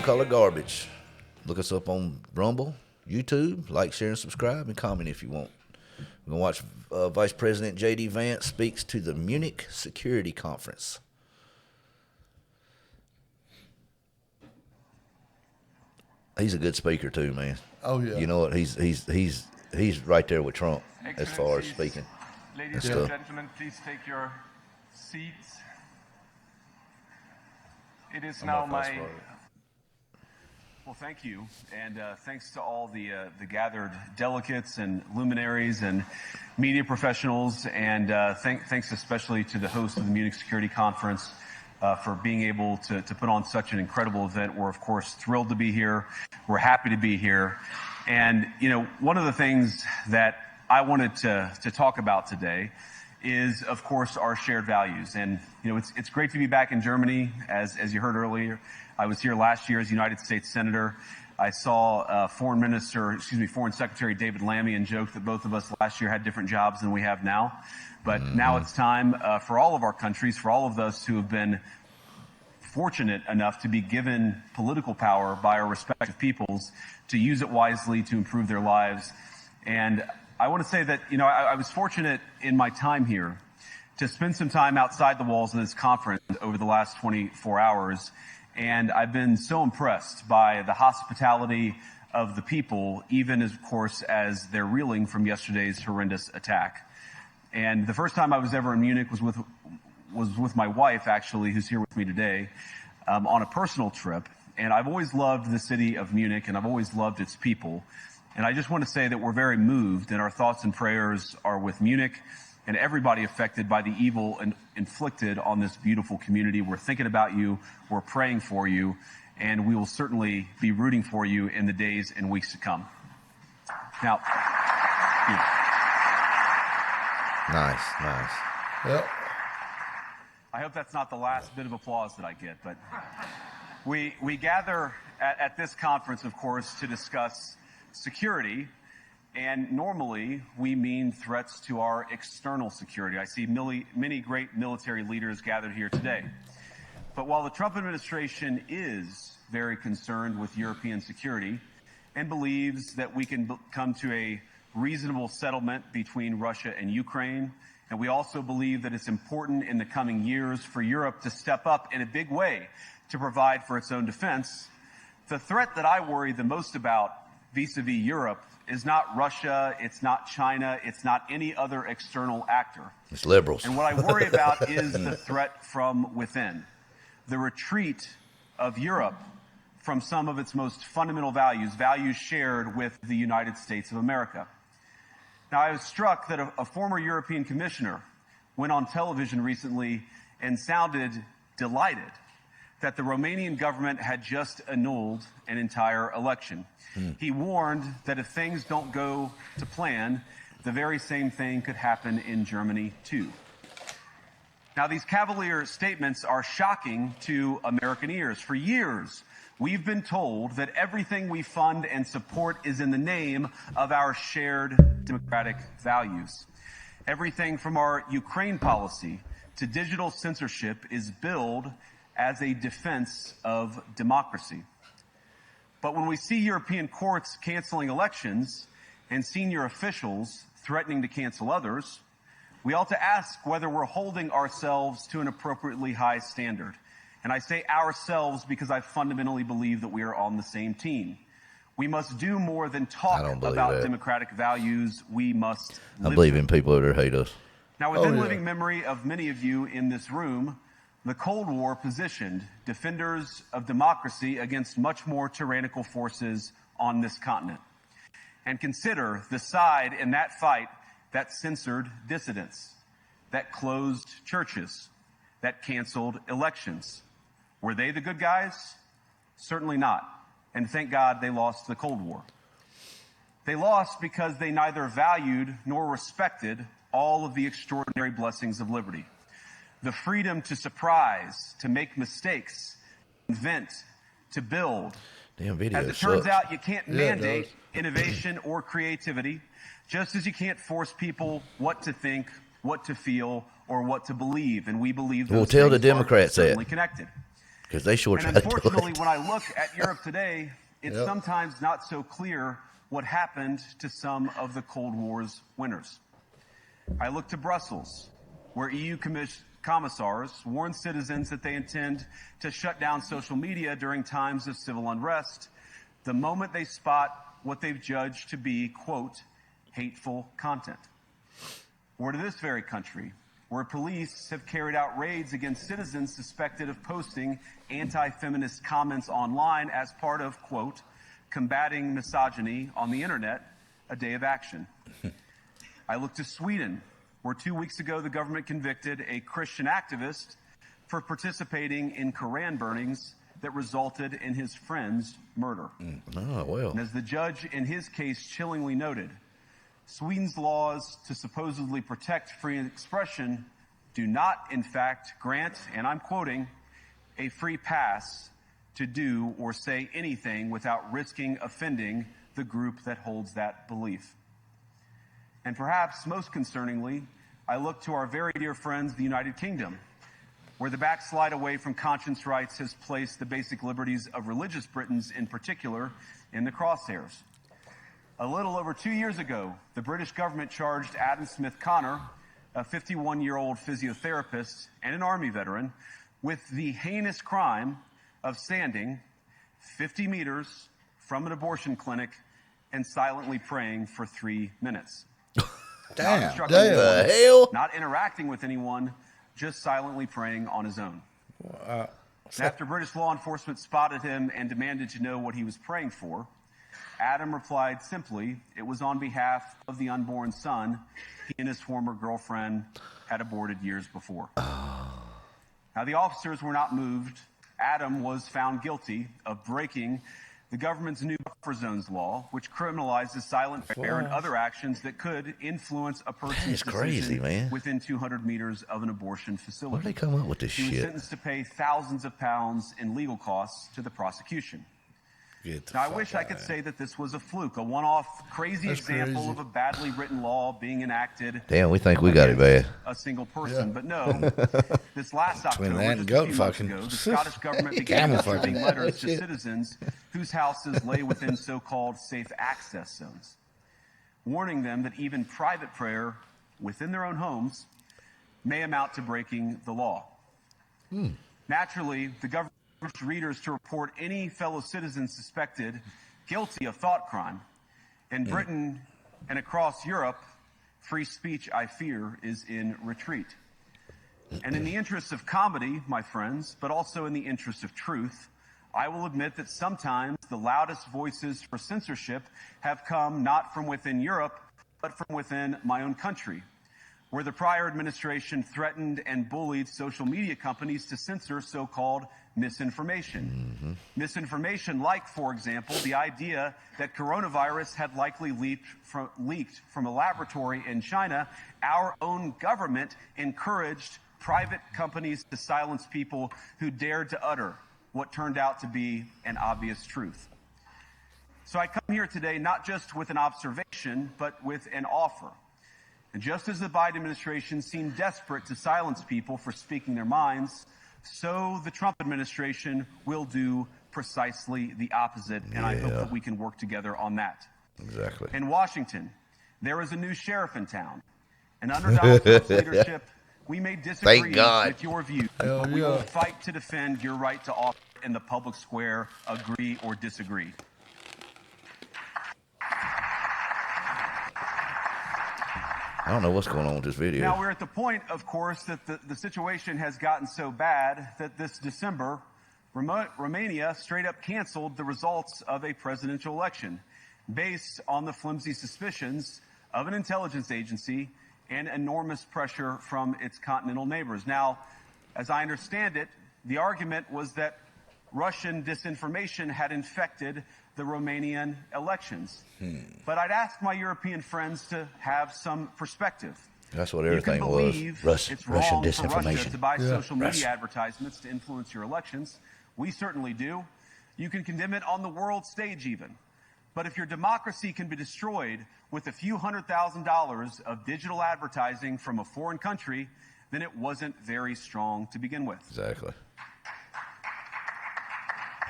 Color Garbage. Look us up on Rumble, YouTube. Like, share, and subscribe, and comment if you want. We're going to watch Vice President J.D. Vance speaks to the Munich Security Conference. He's a good speaker too, man. Oh yeah. You know what? He's right there with Trump as far as speaking. Ladies and gentlemen, please take your seats. It is now my... Well, thank you, and thanks to all the gathered delegates and luminaries and media professionals, and thanks especially to the host of the Munich Security Conference for being able to put on such an incredible event. We're, of course, thrilled to be here. We're happy to be here. And, you know, one of the things that I wanted to talk about today is, of course, our shared values. And, you know, it's great to be back in Germany. As you heard earlier, I was here last year as United States Senator. I saw Foreign Secretary David Lammy and joked that both of us last year had different jobs than we have now. But now it's time for all of our countries, for all of us who have been fortunate enough to be given political power by our respective peoples, to use it wisely to improve their lives. And I want to say that, you know, I was fortunate in my time here to spend some time outside the walls of this conference over the last 24 hours. And I've been so impressed by the hospitality of the people, even as, of course, as they're reeling from yesterday's horrendous attack. And the first time I was ever in Munich was with my wife, actually, who's here with me today, on a personal trip. And I've always loved the city of Munich, and I've always loved its people. And I just want to say that we're very moved, and our thoughts and prayers are with Munich and everybody affected by the evil inflicted on this beautiful community. We're thinking about you, we're praying for you, and we will certainly be rooting for you in the days and weeks to come. Now, Nice. Yep. I hope that's not the last bit of applause that I get, but we gather at this conference, of course, to discuss security. And normally, we mean threats to our external security. I see many great military leaders gathered here today. But while the Trump administration is very concerned with European security and believes that we can come to a reasonable settlement between Russia and Ukraine, and we also believe that it's important in the coming years for Europe to step up in a big way to provide for its own defense, the threat that I worry the most about vis-a-vis Europe is not Russia, it's not China, it's not any other external actor. It's liberals. And what I worry about is the threat from within, the retreat of Europe from some of its most fundamental values shared with the United States of America. Now, I was struck that a former European commissioner went on television recently and sounded delighted that the Romanian government had just annulled an entire election. He warned that if things don't go to plan, the very same thing could happen in Germany too. Now, these cavalier statements are shocking to American ears. For years, we've been told that everything we fund and support is in the name of our shared democratic values. Everything from our Ukraine policy to digital censorship is billed as a defense of democracy. But when we see European courts canceling elections and senior officials threatening to cancel others, we ought to ask whether we're holding ourselves to an appropriately high standard. And I say ourselves because I fundamentally believe that we are on the same team. We must do more than talk about democratic values. We must live I believe in people that hate us. Now, within living memory of many of you in this room, the Cold War positioned defenders of democracy against much more tyrannical forces on this continent. And consider the side in that fight that censored dissidents, that closed churches, that canceled elections. Were they the good guys? Certainly not. And thank God they lost the Cold War. They lost because they neither valued nor respected all of the extraordinary blessings of liberty. The freedom to surprise, to make mistakes, invent, to build. Damn video As it turns out, you can't mandate innovation or creativity, just as you can't force people what to think, what to feel, or what to believe. And we believe those tell the things Democrats are certainly that. connected. Because they sure And try to do unfortunately, it. when I look at Europe today, it's sometimes not so clear what happened to some of the Cold War's winners. I look to Brussels, where EU commissars warn citizens that they intend to shut down social media during times of civil unrest the moment they spot what they've judged to be, quote, hateful content. Or to this very country, where police have carried out raids against citizens suspected of posting anti-feminist comments online as part of, quote, combating misogyny on the internet, a day of action. I look to Sweden, where 2 weeks ago the government convicted a Christian activist for participating in Koran burnings that resulted in his friend's murder. Oh, well. And as the judge in his case chillingly noted, Sweden's laws to supposedly protect free expression do not, in fact, grant, and I'm quoting, a free pass to do or say anything without risking offending the group that holds that belief. And perhaps most concerningly, I look to our very dear friends, the United Kingdom, where the backslide away from conscience rights has placed the basic liberties of religious Britons in particular in the crosshairs. A little over 2 years ago, the British government charged Adam Smith Connor, a 51-year-old physiotherapist and an Army veteran, with the heinous crime of standing 50 meters from an abortion clinic and silently praying for 3 minutes. Damn. Not The hell? Not interacting with anyone, just silently praying on his own. After British law enforcement spotted him and demanded to know what he was praying for, Adam replied simply, it was on behalf of the unborn son he and his former girlfriend had aborted years before. Now, the officers were not moved. Adam was found guilty of breaking the government's new buffer zones law, which criminalizes silent prayer and other actions that could influence a person's decision within 200 meters of an abortion facility. Where did they come up with this shit? He was sentenced to pay thousands of pounds in legal costs to the prosecution. Now, I wish I could say that this was a fluke, a one-off crazy example of a badly written law being enacted. Damn, we think we got it bad. A single person, but no. This last October, just a few months ago, the Scottish government began distributing letters to citizens whose houses lay within so-called safe access zones, warning them that even private prayer within their own homes may amount to breaking the law. Naturally, the government urged readers to report any fellow citizen suspected guilty of thought crime. In Britain and across Europe, free speech, I fear, is in retreat. And in the interest of comedy, my friends, but also in the interest of truth, I will admit that sometimes the loudest voices for censorship have come not from within Europe, but from within my own country, where the prior administration threatened and bullied social media companies to censor so-called misinformation. Misinformation like, for example, the idea that coronavirus had likely leaked from a laboratory in China. Our own government encouraged private companies to silence people who dared to utter what turned out to be an obvious truth. So I come here today not just with an observation, but with an offer. And just as the Biden administration seemed desperate to silence people for speaking their minds, so the Trump administration will do precisely the opposite, and I hope that we can work together on that. Exactly. In Washington, there is a new sheriff in town, and under Donald Trump's leadership, we may disagree with your views, but we will fight to defend your right to offer in the public square, agree or disagree. I don't know what's going on with this video. Now, we're at the point, of course, that the situation has gotten so bad that this December, Romania straight up canceled the results of a presidential election based on the flimsy suspicions of an intelligence agency and enormous pressure from its continental neighbors. Now, as I understand it, the argument was that Russian disinformation had infected the Romanian elections. But I'd ask my European friends to have some perspective. That's what everything was. It's Russian wrong disinformation. for Russia to buy social media advertisements to influence your elections. We certainly do. You can condemn it on the world stage even. But if your democracy can be destroyed with a few $100,000 of digital advertising from a foreign country, then it wasn't very strong to begin with. Exactly.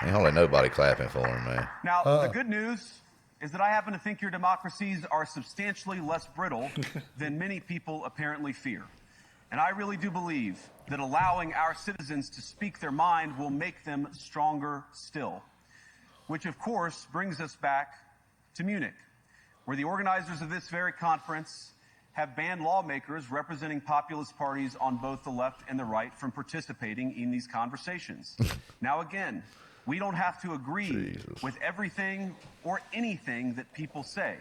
Ain't hardly nobody clapping for him, man. Now, the good news is that I happen to think your democracies are substantially less brittle than many people apparently fear. And I really do believe that allowing our citizens to speak their mind will make them stronger still. Which, of course, brings us back to Munich, where the organizers of this very conference have banned lawmakers representing populist parties on both the left and the right from participating in these conversations. Now, again, we don't have to agree with everything or anything that people say.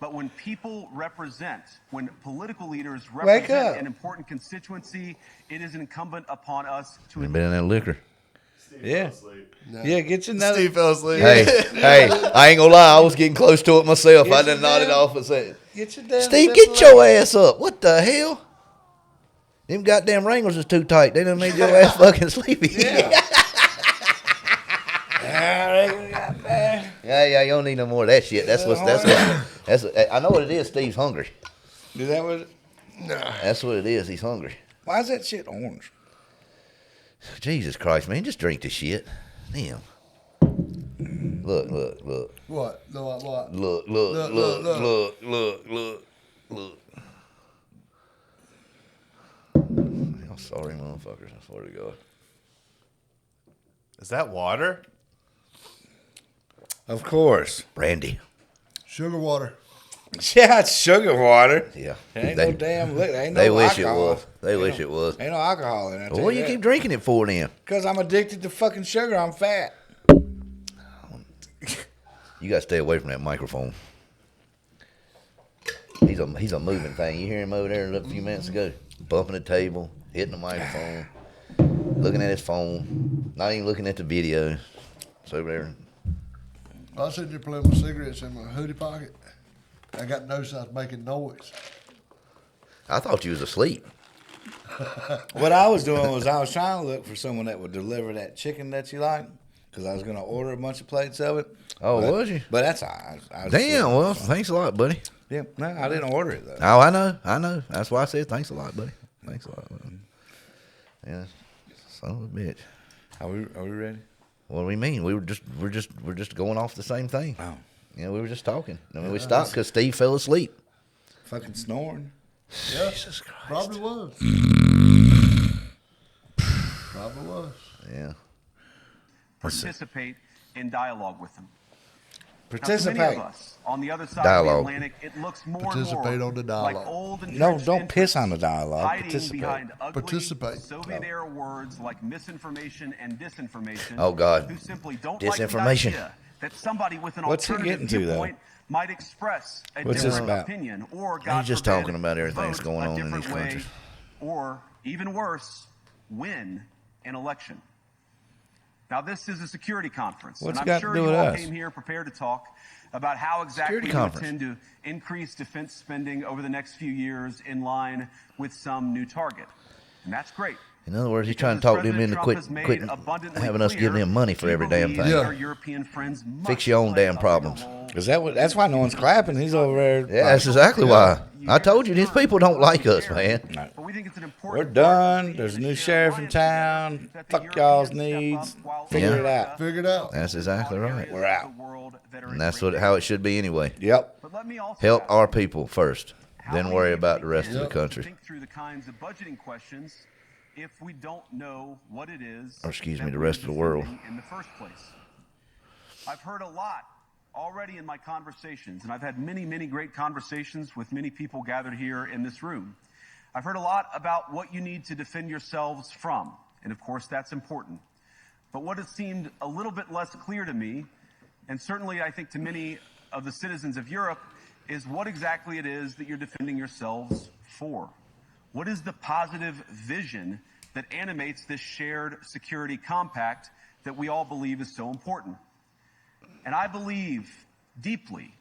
But when people represent, when political leaders represent an important constituency, it is incumbent upon us to... Been in that liquor. Yeah. Yeah, get your another. Steve fell asleep. Hey, I ain't gonna lie. I was getting close to it myself. I done nodded off and said, Get your damn Steve, get your ass up. What the hell? Them goddamn wranglers is too tight. They done made your ass fucking sleepy. Yeah. Yeah, you don't need no more of that shit. That's what. I know what it is. Steve's hungry. Is that what? That's what it is. He's hungry. Why is that shit orange? Jesus Christ, man! Just drink the shit. Damn. Look. What? No, what? Look. I'm sorry, motherfuckers. I swear to God. Is that water? Of course. Brandy. Sugar water. Yeah, it's sugar water. Yeah. Ain't no damn liquor. Ain't no They wish it alcohol. was. They wish it was. Ain't no alcohol in it. Well, what do you keep drinking it for then? Because I'm addicted to fucking sugar. I'm fat. You got to stay away from that microphone. He's a moving thing. You hear him over there a few minutes ago, bumping the table, hitting the microphone, looking at his phone, not even looking at the video. It's over there. I was sitting there playing with cigarettes in my hoodie pocket. I got noticed I was making noise. I thought you was asleep. What I was doing was I was trying to look for someone that would deliver that chicken that you like, because I was going to order a bunch of plates of it. Oh, was you? But that's all right. I was Damn, well, thanks a lot, buddy. Yeah, no, I didn't order it, though. Oh, I know. That's why I said thanks a lot, buddy. Thanks a lot, buddy. Yeah, son of a bitch. Are we ready? What do we mean? We're just going off the same thing. Oh. Yeah, we were just talking. I mean, we stopped because Steve fell asleep. Fucking snoring. Yeah, Jesus Christ. probably was. Probably was. Yeah. participate in dialogue with them. Participate. Now, to many of us on the other side Dialogue. of the Atlantic, it looks more and Participate more on the dialogue. like old and No, don't piss on the dialogue. hiding Participate. behind ugly Participate. Soviet-era words like misinformation and disinformation. Oh, God. Who simply don't Disinformation. like the idea that somebody with an What's he alternative getting to, though? viewpoint might express a What's this different about? opinion, or God He's just forbid, talking about everything that's vote going a on in different these way, countries. or even worse, win an election. Now, this is a security conference, What's and it got I'm to sure do you with all us? came here prepared to talk about how exactly Security you conference. intend to increase defense spending over the next few years in line with some new target. And that's great. In other words, he's Because trying to talk as them into President Trump quit has made abundantly having us clear, giving him money for he every damn believes thing. that our European friends must Fix your own play damn a problems. bigger role. Is that what? That's why no one's clapping. He's over there. Yeah, that's exactly why. I told you, these people don't like us, man. But we think it's an We're important done. part There's a of new the sheriff in alliance town. that the Fuck y'all's Europeans step needs. up while Figure Yeah. it out. Figured out. That's exactly right. We're out. And that's how it should be anyway. Yep. But let me also Help ask our you, people first, how then do worry you about the rest of begin the country. to think through the kinds of budgeting questions if we don't know what it is, Or excuse that me, the we're rest of the world. defending in the first place. I've heard a lot already in my conversations, and I've had many, many great conversations with many people gathered here in this room. I've heard a lot about what you need to defend yourselves from, and of course that's important. But what has seemed a little bit less clear to me, and certainly I think to many of the citizens of Europe, is what exactly it is that you're defending yourselves for. What is the positive vision that animates this shared security compact that we all believe is so important? And I believe deeply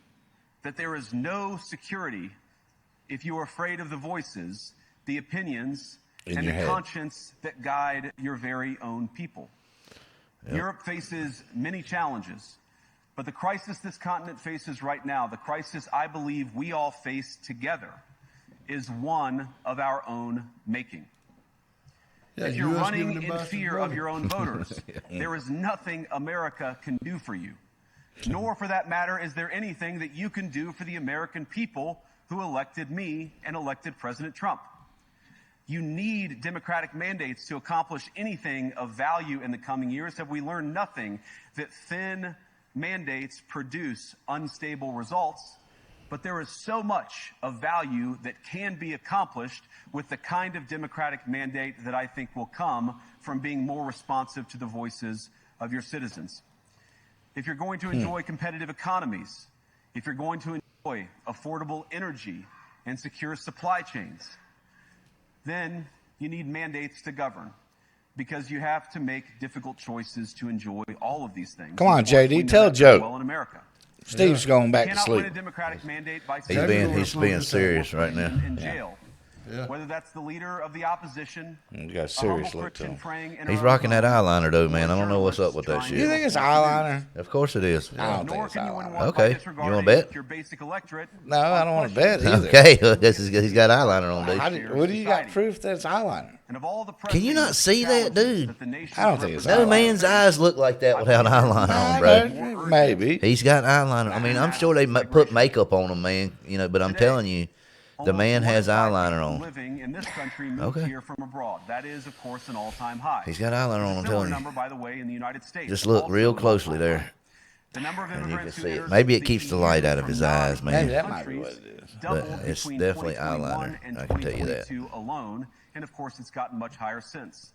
that there is no security if you are afraid of the voices, the opinions, In and your the head. conscience that guide your very own people. Europe faces many challenges, but the crisis this continent faces right now, the crisis I believe we all face together, is one of our own making. Yeah, if you're US running giving the in bastards fear money. of your own voters, there is nothing America can do for you. Nor, for that matter, is there anything that you can do for the American people who elected me and elected President Trump. You need democratic mandates to accomplish anything of value in the coming years. Have we learned nothing that thin mandates produce unstable results? But there is so much of value that can be accomplished with the kind of democratic mandate that I think will come from being more responsive to the voices of your citizens. If you're going to enjoy competitive economies, if you're going to enjoy affordable energy and secure supply chains, then you need mandates to govern, because you have to make difficult choices to enjoy all of these things. Come on, Of course, we JD, know tell a that very joke. well in America. Steve's going back to Cannot win a sleep. democratic mandate by He's sending being someone serious right now. in jail. Yeah. Whether that's the leader of the opposition, You got a a serious humble look to Christian him. praying in He's her own rocking that home, eyeliner though, man. or I don't know what's up with that journalists shit. You trying think it's to report the news. eyeliner? Of course it is. I don't think Nor it's can you win eyeliner. one Okay. by You disregarding wanna bet? your basic electorate. No, I don't want to bet either. Okay, he's got eyeliner on, How dude. do, what do you got proof that it's eyeliner? And of all the Can you not pressing see that, challenges dude? that the nation I don't think it's No eyeliner. man's eyes look like that without eyeliner on, bro. Maybe. He's got eyeliner. I mean, I'm sure they put makeup on him, man. You know, but I'm telling you, the man has eyeliner on. Living in this country moved Okay. here from abroad. That is, of course, an all-time high. He's got eyeliner on, I'm Similar telling you. number, by the way, in the United States. Just look Also real an closely all-time there. high. The number of And you can immigrants who see it. entered Maybe it the keeps the light out of his eyes, man. Maybe that might be what it is. doubled But it's between definitely 2021 eyeliner, and I can tell you that. 2022 alone, and of course, it's gotten much higher since.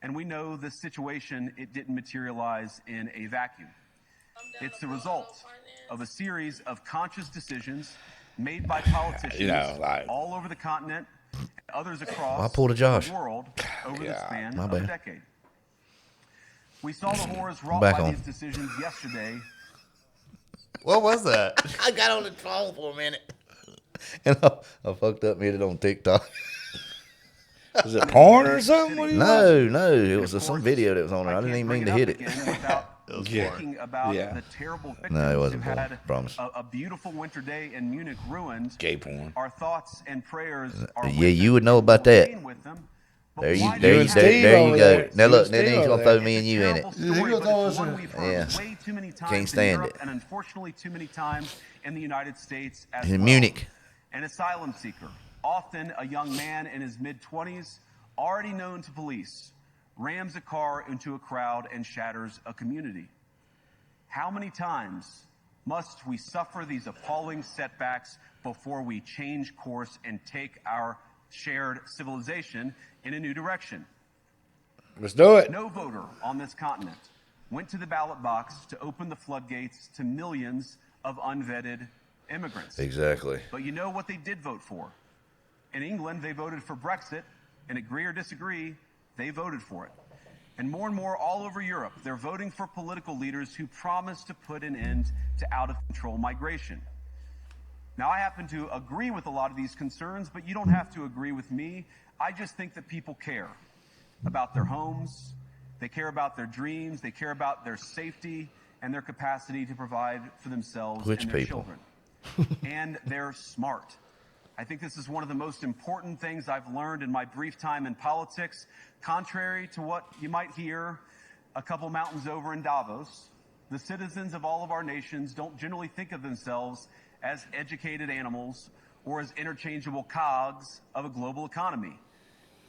And we know this situation, it didn't materialize in a vacuum. It's the result of a series of conscious decisions made by politicians all over the continent and others across I pulled a Josh. the world over the span My of a bad. decade. We saw the horrors wrought Back by on. these decisions yesterday. What was that? I got on the phone for a minute. And I fucked up and hit it on TikTok. Is it porn or something? What are you No, it was some video that was on there. I didn't even mean to hit it. Thinking about the terrible victims No, it wasn't who porn, had promise. a beautiful winter day in Munich ruined. Gay porn. Our thoughts and prayers are Yeah, with you them would know and about will that. remain with them. But There why you, do there we you, have there, Steve there you over go. there. Now You look, and then Steve he's over gonna there. throw me and you in it. Terrible He story, gonna but throw it's us one in. we've heard Yeah. way too many times Can't in stand Europe it. and unfortunately too many times in the United States as In well. Munich. An asylum seeker, often a young man in his mid-20s, already known to police, rams a car into a crowd and shatters a community. How many times must we suffer these appalling setbacks before we change course and take our shared civilization in a new direction? Let's do it. No voter on this continent went to the ballot box to open the floodgates to millions of unvetted immigrants. Exactly. But you know what they did vote for? In England, they voted for Brexit, and agree or disagree, they voted for it. And more all over Europe, they're voting for political leaders who promise to put an end to out-of-control migration. Now, I happen to agree with a lot of these concerns, but you don't have to agree with me. I just think that people care about their homes, they care about their dreams, they care about their safety and their capacity to provide for themselves Which and their people? children. And they're smart. I think this is one of the most important things I've learned in my brief time in politics. Contrary to what you might hear a couple mountains over in Davos, the citizens of all of our nations don't generally think of themselves as educated animals or as interchangeable cogs of a global economy.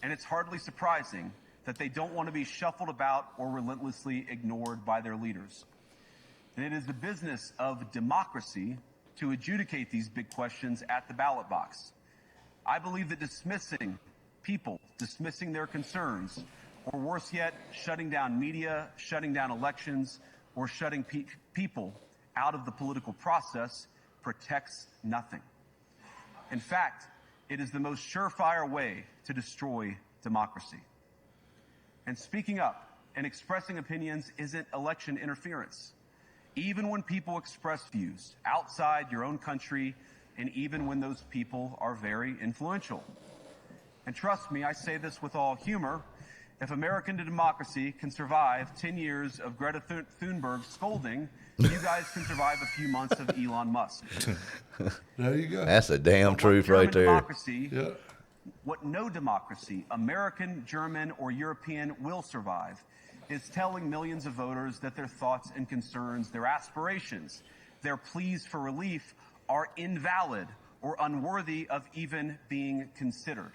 And it's hardly surprising that they don't want to be shuffled about or relentlessly ignored by their leaders. And it is the business of democracy to adjudicate these big questions at the ballot box. I believe that dismissing people, dismissing their concerns, or worse yet, shutting down media, shutting down elections, or shutting people out of the political process protects nothing. In fact, it is the most surefire way to destroy democracy. And speaking up and expressing opinions isn't election interference. Even when people express views outside your own country, and even when those people are very influential. And trust me, I say this with all humor, if American democracy can survive 10 years of Greta Thunberg scolding, you guys can survive a few months of Elon Musk. There you go. That's the damn But what truth German right there. Democracy Yeah. what no democracy, American, German, or European, will survive is telling millions of voters that their thoughts and concerns, their aspirations, their pleas for relief are invalid or unworthy of even being considered.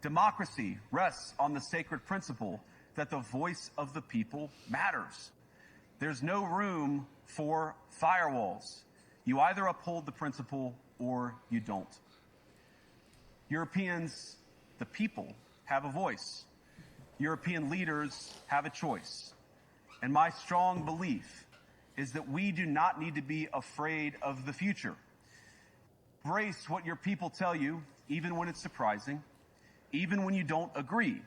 Democracy rests on the sacred principle that the voice of the people matters. There's no room for firewalls. You either uphold the principle or you don't. Europeans, the people, have a voice. European leaders have a choice. And my strong belief is that we do not need to be afraid of the future. Embrace what your people tell you, even when it's surprising, even when you don't agree.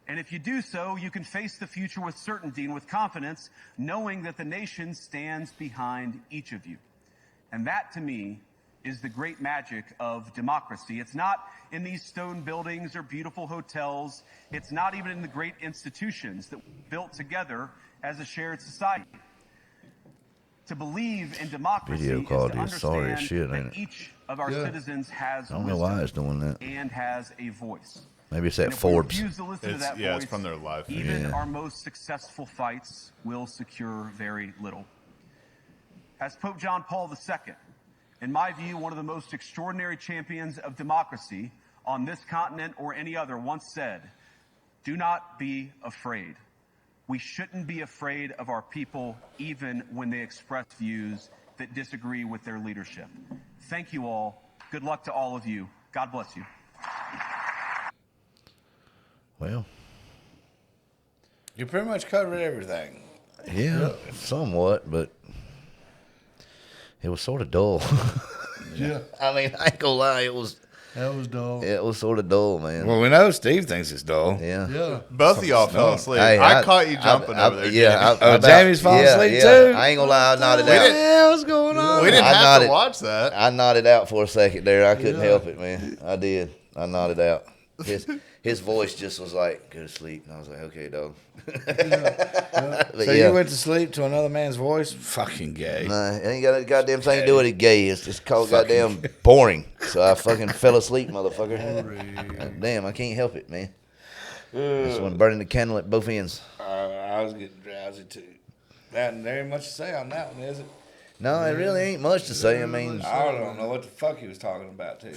And if you do so, you can face the future with certainty and with confidence, knowing that the nation stands behind each of you. And that, to me, is the great magic of democracy. It's not in these stone buildings or beautiful hotels. It's not even in the great institutions that we built together as a shared society. To believe in democracy Video quality is to is sorry as understand shit, that ain't it? each of our citizens has I don't know why it's doing that. and has a voice. Maybe it's that And if we Forbes. refuse to listen to that Yeah, voice, it's from their live feed. even Yeah. our most successful fights will secure very little. As Pope John Paul II, in my view, one of the most extraordinary champions of democracy on this continent or any other, once said, "Do not be afraid." We shouldn't be afraid of our people, even when they express views that disagree with their leadership. Thank you all. Good luck to all of you. God bless you. Well, You pretty much covered everything. yeah, somewhat, but it was sort of dull. Yeah, I mean, I ain't gonna lie, it was sort of dull, man. Well, we know Steve thinks it's dull. Yeah. yeah. Both of y'all fell asleep. Hey, I caught you jumping over there. Yeah. Jamie. Jamie's falling asleep too? I ain't gonna lie, I nodded We out. didn't- What's going on? We didn't I have nodded. to watch that. I nodded out for a second there. I couldn't Yeah. help it, man. I did. I nodded out. His voice just was like, go to sleep. And I was like, okay, dog. But So yeah. you went to sleep to another man's voice? Fucking gay. Nah, it ain't got a goddamn thing to do with it gay. It's just called goddamn boring. So I fucking fell asleep, motherfucker. Damn, I can't help it, man. Just when burning the candle at both ends. I was getting drowsy too. There ain't much to say on that one, is it? No, it really ain't much to say. I mean, I don't know what the fuck he was talking about too.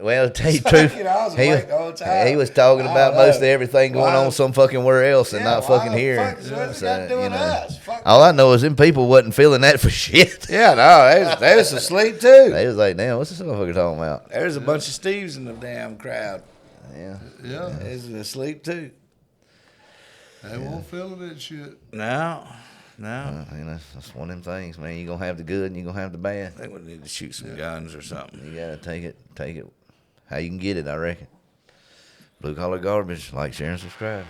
well, to tell you the truth, You know, I was awake the whole time. he was talking I about don't know. most of everything going Why- on some fucking where else and Yeah, not why fucking the here. fuck is what's it got to do with us? Fuck. All I know is them people wasn't feeling that for shit. Yeah, no, they was asleep too. They was like, damn, what's this motherfucker talking about? There's a bunch of Steves in the damn crowd. Yeah. Yeah, They was asleep too. they won't feel that shit. No. You know, that's one of them things, man. You're going to have the good and you're going to have the bad. I think we need to shoot some guns or something. You got to take it how you can get it, I reckon. Blue Collar Garbage. Like, share, and subscribe.